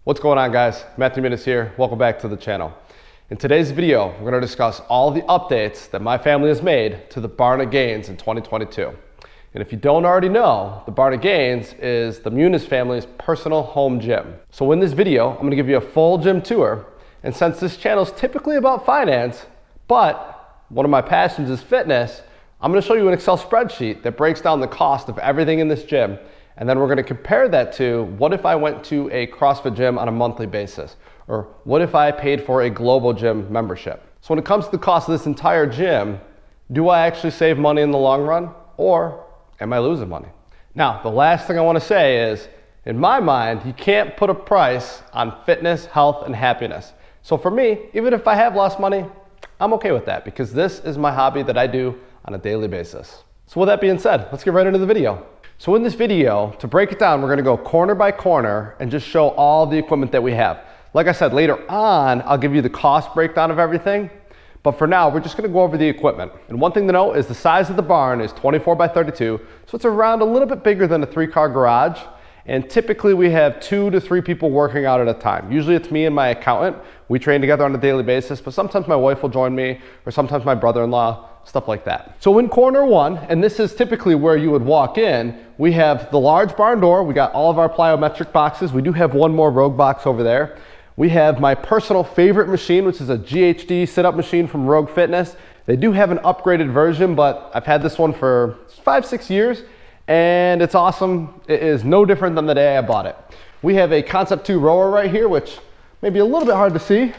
What's going on, guys? MMuniz here. Welcome back to the channel. In today's video, we're going to discuss all the updates that my family has made to the Barn of Gains in 2022. And if you don't already know, the Barn of Gains is the Muniz family's personal home gym. So in this video, I'm going to give you a full gym tour. And since this channel is typically about finance, but one of my passions is fitness, I'm going to show you an Excel spreadsheet that breaks down the cost of everything in this gym. And then we're going to compare that to what if I went to a CrossFit gym on a monthly basis? Or what if I paid for a global gym membership? So when it comes to the cost of this entire gym, do I actually save money in the long run, or am I losing money? Now, the last thing I want to say is, in my mind, you can't put a price on fitness, health, and happiness. So for me, even if I have lost money, I'm okay with that because this is my hobby that I do on a daily basis. So with that being said, let's get right into the video. So in this video, to break it down, we're going to go corner by corner and just show all the equipment that we have. Like I said, later on, I'll give you the cost breakdown of everything. But for now, we're just going to go over the equipment. And one thing to note is the size of the barn is 24 by 32. So it's around a little bit bigger than a 3-car garage. And typically we have 2 to 3 people working out at a time. Usually it's me and my accountant. We train together on a daily basis, but sometimes my wife will join me, or sometimes my brother-in-law, stuff like that. So in corner one, and this is typically where you would walk in, we have the large barn door. We got all of our plyometric boxes. We do have one more Rogue box over there. We have my personal favorite machine, which is a GHD sit-up machine from Rogue Fitness. They do have an upgraded version, but I've had this one for 5-6 years, and it's awesome. It is no different than the day I bought it. We have a Concept 2 rower right here, which may be a little bit hard to see,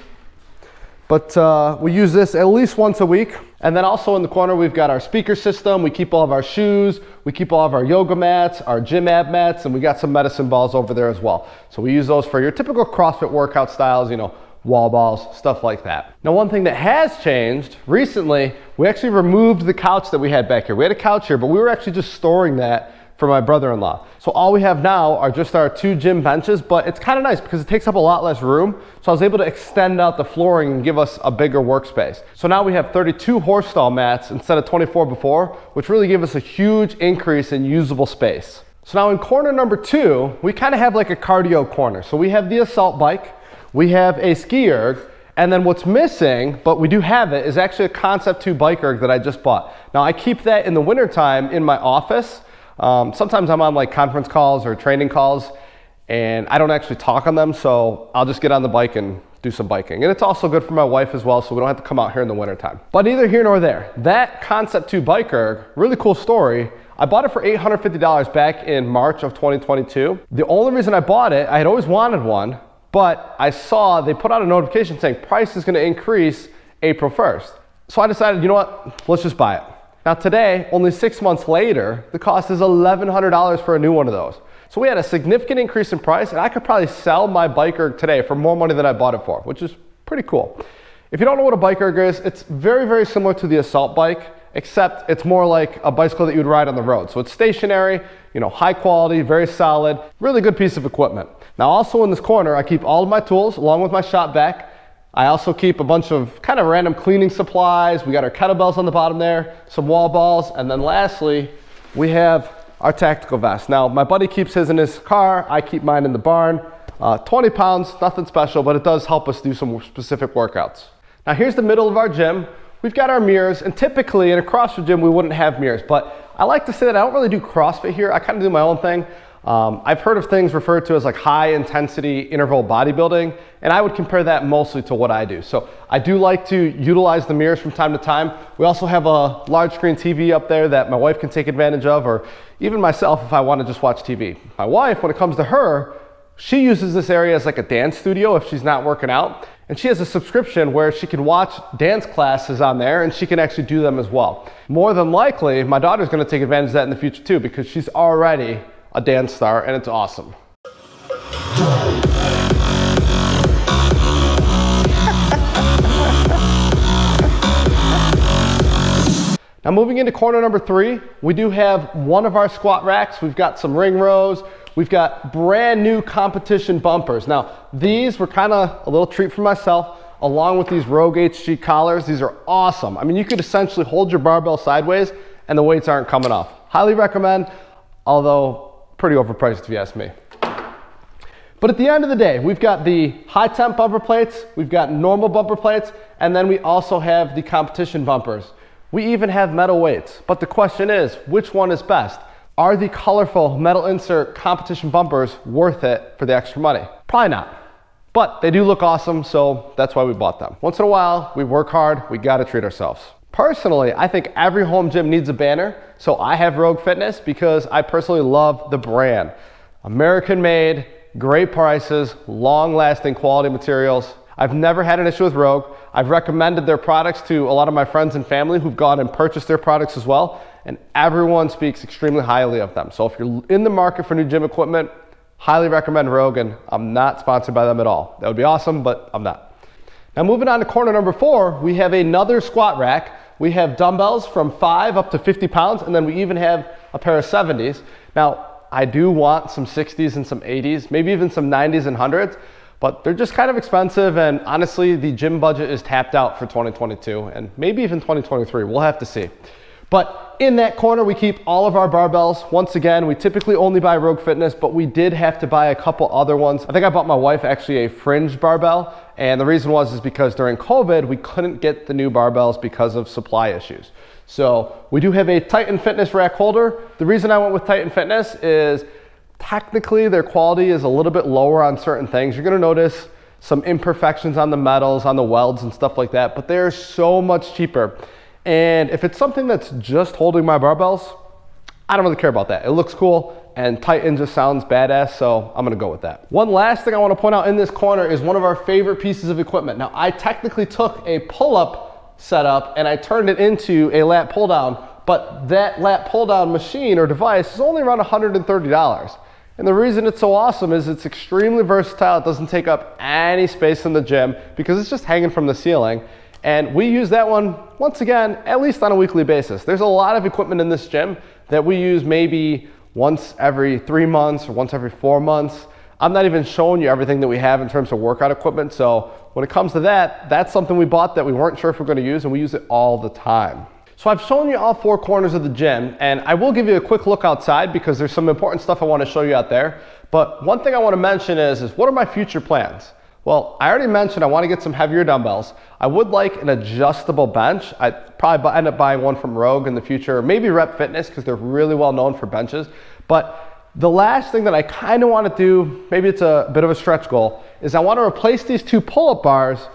but we use this at least once a week. And then also in the corner, we've got our speaker system. We keep all of our shoes. We keep all of our yoga mats, our gym ab mats, and we got some medicine balls over there as well. So we use those for your typical CrossFit workout styles, you know, wall balls, stuff like that. Now, one thing that has changed recently, we actually removed the couch that we had back here. We had a couch here, but we were actually just storing that for my brother-in-law. So all we have now are just our 2 gym benches, but it's kind of nice because it takes up a lot less room. So I was able to extend out the flooring and give us a bigger workspace. So now we have 32 horse stall mats instead of 24 before, which really gave us a huge increase in usable space. So now in corner number 2, we kind of have like a cardio corner. So we have the assault bike, we have a ski erg, and then what's missing, but we do have it, is actually a Concept 2 bike erg that I just bought. Now I keep that in the wintertime in my office. Sometimes I'm on like conference calls or training calls and I don't actually talk on them, so I'll just get on the bike and do some biking. And it's also good for my wife as well, so we don't have to come out here in the wintertime. But neither here nor there. That Concept 2 bike erg, really cool story. I bought it for $850 back in March of 2022. The only reason I bought it, I had always wanted one, but I saw they put out a notification saying price is going to increase April 1st. So I decided, you know what, let's just buy it. Now today, only 6 months later, the cost is $1,100 for a new one of those. So we had a significant increase in price, and I could probably sell my bike erg today for more money than I bought it for, which is pretty cool. If you don't know what a bike erg is, it's very, very similar to the assault bike, except it's more like a bicycle that you would ride on the road. So it's stationary, you know, high quality, very solid, really good piece of equipment. Now also in this corner, I keep all of my tools along with my shop vac. I also keep a bunch of kind of random cleaning supplies. We got our kettlebells on the bottom there, some wall balls, and then lastly, we have our tactical vest. Now, my buddy keeps his in his car. I keep mine in the barn. 20 pounds, nothing special, but it does help us do some specific workouts. Now, here's the middle of our gym. We've got our mirrors, and typically in a CrossFit gym, we wouldn't have mirrors, but I like to say that I don't really do CrossFit here. I kind of do my own thing. I've heard of things referred to as like high intensity interval bodybuilding, and I would compare that mostly to what I do. So I do like to utilize the mirrors from time to time. We also have a large screen TV up there that my wife can take advantage of, or even myself if I want to just watch TV. My wife, when it comes to her, she uses this area as like a dance studio if she's not working out. And she has a subscription where she can watch dance classes on there and she can actually do them as well. More than likely, my daughter's going to take advantage of that in the future too, because she's already a dance star and it's awesome. Now moving into corner number 3, we do have one of our squat racks. We've got some ring rows. We've got brand new competition bumpers. Now these were kind of a little treat for myself, along with these Rogue HG collars. These are awesome. I mean, you could essentially hold your barbell sideways and the weights aren't coming off. Highly recommend, although pretty overpriced if you ask me. But at the end of the day, we've got the high temp bumper plates, we've got normal bumper plates, and then we also have the competition bumpers. We even have metal weights. But the question is, which one is best? Are the colorful metal insert competition bumpers worth it for the extra money? Probably not. But they do look awesome, so that's why we bought them. Once in a while, we work hard, we gotta treat ourselves. Personally, I think every home gym needs a banner, so I have Rogue Fitness because I personally love the brand. American made, great prices, long-lasting quality materials. I've never had an issue with Rogue. I've recommended their products to a lot of my friends and family who've gone and purchased their products as well, and everyone speaks extremely highly of them. So if you're in the market for new gym equipment, highly recommend Rogue, and I'm not sponsored by them at all. That would be awesome, but I'm not. Now moving on to corner number 4, we have another squat rack. We have dumbbells from 5 up to 50 pounds, and then we even have a pair of 70s. Now, I do want some 60s and some 80s, maybe even some 90s and 100s, but they're just kind of expensive, and honestly, the gym budget is tapped out for 2022, and maybe even 2023, we'll have to see. But in that corner, we keep all of our barbells. Once again, we typically only buy Rogue Fitness, but we did have to buy a couple other ones. I think I bought my wife actually a fringe barbell, and the reason is because during COVID, we couldn't get the new barbells because of supply issues. So we do have a Titan Fitness rack holder. The reason I went with Titan Fitness is technically their quality is a little bit lower on certain things. You're gonna notice some imperfections on the metals, on the welds and stuff like that, but they're so much cheaper. And if it's something that's just holding my barbells, I don't really care about that. It looks cool, and Titan just sounds badass, so I'm gonna go with that. One last thing I wanna point out in this corner is one of our favorite pieces of equipment. Now, I technically took a pull-up setup and I turned it into a lat pull-down, but that lat pull-down machine or device is only around $130. And the reason it's so awesome is it's extremely versatile. It doesn't take up any space in the gym because it's just hanging from the ceiling. And we use that one, once again, at least on a weekly basis. There's a lot of equipment in this gym that we use maybe once every 3 months or once every 4 months. I'm not even showing you everything that we have in terms of workout equipment. So when it comes to that, that's something we bought that we weren't sure if we're gonna use, and we use it all the time. So I've shown you all 4 corners of the gym, and I will give you a quick look outside because there's some important stuff I wanna show you out there. But one thing I wanna mention is what are my future plans? Well, I already mentioned I want to get some heavier dumbbells. I would like an adjustable bench. I'd probably end up buying one from Rogue in the future, or maybe Rep Fitness because they're really well known for benches. But the last thing that I kind of want to do, maybe it's a bit of a stretch goal, is I want to replace these 2 pull-up bars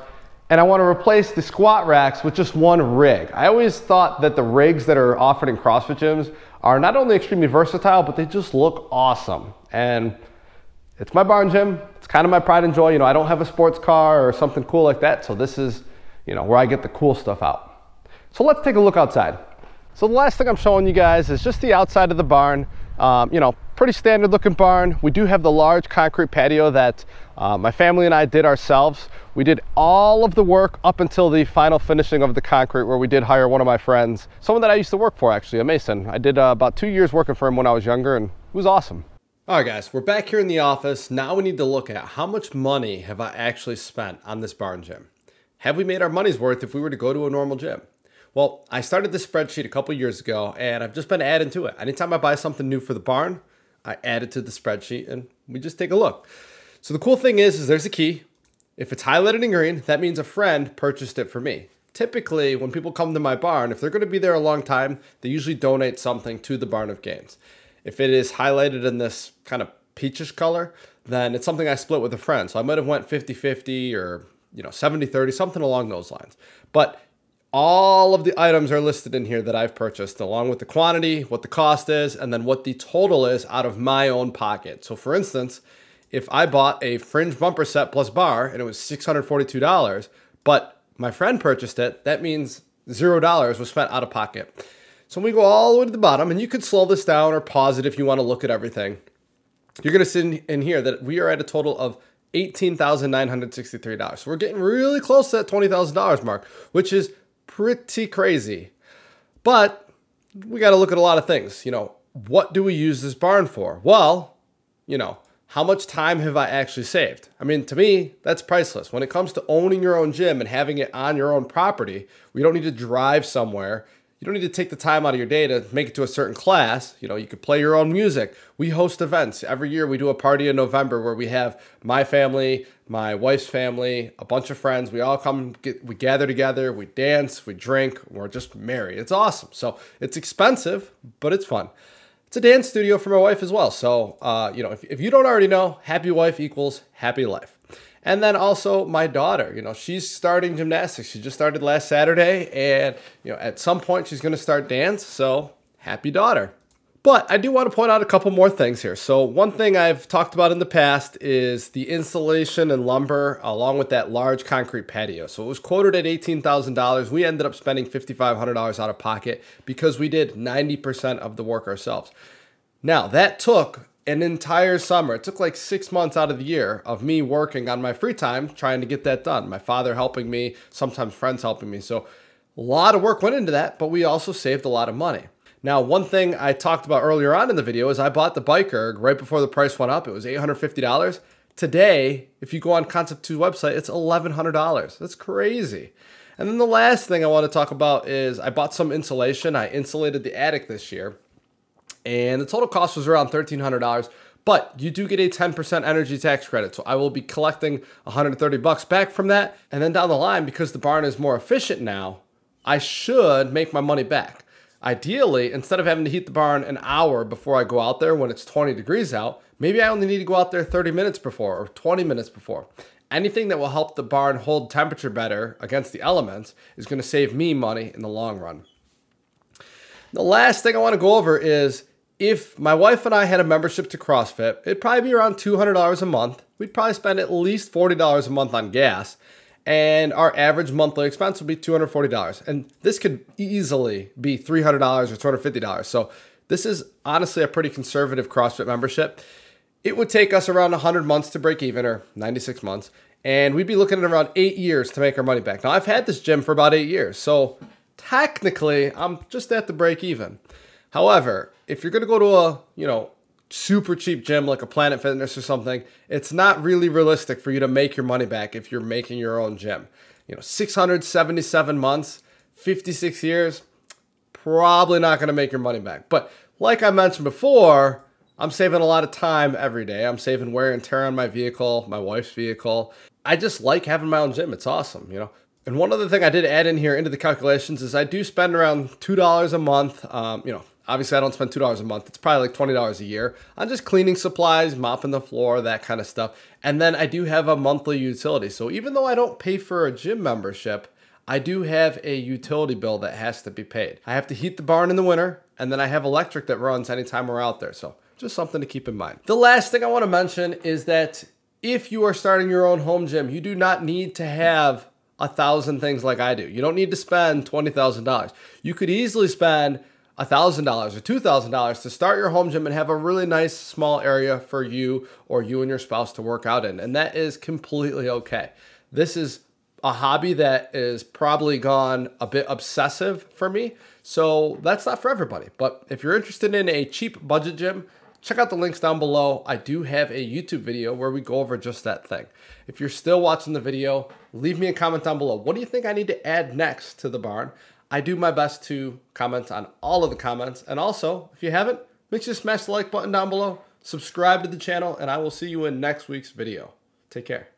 and I want to replace the squat racks with just one rig. I always thought that the rigs that are offered in CrossFit gyms are not only extremely versatile, but they just look awesome. And it's my barn gym. It's kind of my pride and joy. You know, I don't have a sports car or something cool like that. So this is, you know, where I get the cool stuff out. So let's take a look outside. So the last thing I'm showing you guys is just the outside of the barn. You know, pretty standard looking barn. We do have the large concrete patio that my family and I did ourselves. We did all of the work up until the final finishing of the concrete, where we did hire one of my friends, someone that I used to work for actually, a mason. I did about 2 years working for him when I was younger, and it was awesome. All right, guys, we're back here in the office. Now we need to look at how much money have I actually spent on this barn gym. Have we made our money's worth if we were to go to a normal gym? Well, I started this spreadsheet a couple years ago, and I've just been adding to it. Anytime I buy something new for the barn, I add it to the spreadsheet, and we just take a look. So the cool thing is there's a key. If it's highlighted in green, that means a friend purchased it for me. Typically, when people come to my barn, if they're going to be there a long time, they usually donate something to the Barn of Gains. If it is highlighted in this kind of peachish color, then it's something I split with a friend. So I might have went 50-50 or 70-30, something along those lines. But all of the items are listed in here that I've purchased, along with the quantity, what the cost is, and then what the total is out of my own pocket. So for instance, if I bought a fringe bumper set plus bar and it was $642, but my friend purchased it, that means $0 was spent out of pocket. So we go all the way to the bottom, and you could slow this down or pause it if you want to look at everything. You're going to see in here that we are at a total of $18,963. So we're getting really close to that $20,000 mark, which is pretty crazy. But we got to look at a lot of things. What do we use this barn for? Well, how much time have I actually saved? I mean, to me, that's priceless. When it comes to owning your own gym and having it on your own property, we don't need to drive somewhere. You don't need to take the time out of your day to make it to a certain class. You know, you could play your own music. We host events. Every year we do a party in November where we have my family, my wife's family, a bunch of friends. We all come, we gather together, we dance, we drink, we're just merry. It's awesome. So it's expensive, but it's fun. It's a dance studio for my wife as well. So, you know, if you don't already know, happy wife equals happy life. And then also my daughter, you know, she's starting gymnastics. She just started last Saturday, and, you know, at some point she's going to start dance. So happy daughter. But I do want to point out a couple more things here. So one thing I've talked about in the past is the insulation and lumber along with that large concrete patio. So it was quoted at $18,000. We ended up spending $5,500 out of pocket because we did 90% of the work ourselves. Now that took an entire summer. It took like 6 months out of the year of me working on my free time trying to get that done. My father helping me, sometimes friends helping me. So a lot of work went into that, but we also saved a lot of money. Now, one thing I talked about earlier on in the video is I bought the bike erg right before the price went up. It was $850. Today, if you go on Concept 2's website, it's $1,100. That's crazy. And then the last thing I want to talk about is I bought some insulation. I insulated the attic this year, and the total cost was around $1,300. But you do get a 10% energy tax credit. So I will be collecting $130 back from that. And then down the line, because the barn is more efficient now, I should make my money back. Ideally, instead of having to heat the barn an hour before I go out there when it's 20 degrees out, maybe I only need to go out there 30 minutes before or 20 minutes before. Anything that will help the barn hold temperature better against the elements is going to save me money in the long run. The last thing I want to go over is if my wife and I had a membership to CrossFit, it'd probably be around $200 a month. We'd probably spend at least $40 a month on gas. And our average monthly expense would be $240. And this could easily be $300 or $250. So this is honestly a pretty conservative CrossFit membership. It would take us around 100 months to break even, or 96 months. And we'd be looking at around 8 years to make our money back. Now, I've had this gym for about 8 years. So technically, I'm just at the break even. However, if you're going to go to a, you know, super cheap gym like a Planet Fitness or something, it's not really realistic for you to make your money back if you're making your own gym. You know, 677 months, 56 years, probably not going to make your money back. But like I mentioned before, I'm saving a lot of time every day. I'm saving wear and tear on my vehicle, my wife's vehicle. I just like having my own gym. It's awesome, you know. And one other thing I did add in here into the calculations is I do spend around $2 a month, you know. Obviously, I don't spend $2 a month. It's probably like $20 a year on just cleaning supplies, mopping the floor, that kind of stuff. And then I do have a monthly utility. So even though I don't pay for a gym membership, I do have a utility bill that has to be paid. I have to heat the barn in the winter, and then I have electric that runs anytime we're out there. So just something to keep in mind. The last thing I want to mention is that if you are starting your own home gym, you do not need to have 1,000 things like I do. You don't need to spend $20,000. You could easily spend $1,000 or $2,000 to start your home gym and have a really nice small area for you or you and your spouse to work out in. And that is completely okay. This is a hobby that is probably gone a bit obsessive for me. So that's not for everybody. But if you're interested in a cheap budget gym, check out the links down below. I do have a YouTube video where we go over just that thing. If you're still watching the video, leave me a comment down below. What do you think I need to add next to the barn? I do my best to comment on all of the comments. And also, if you haven't, make sure to smash the like button down below, subscribe to the channel, and I will see you in next week's video. Take care.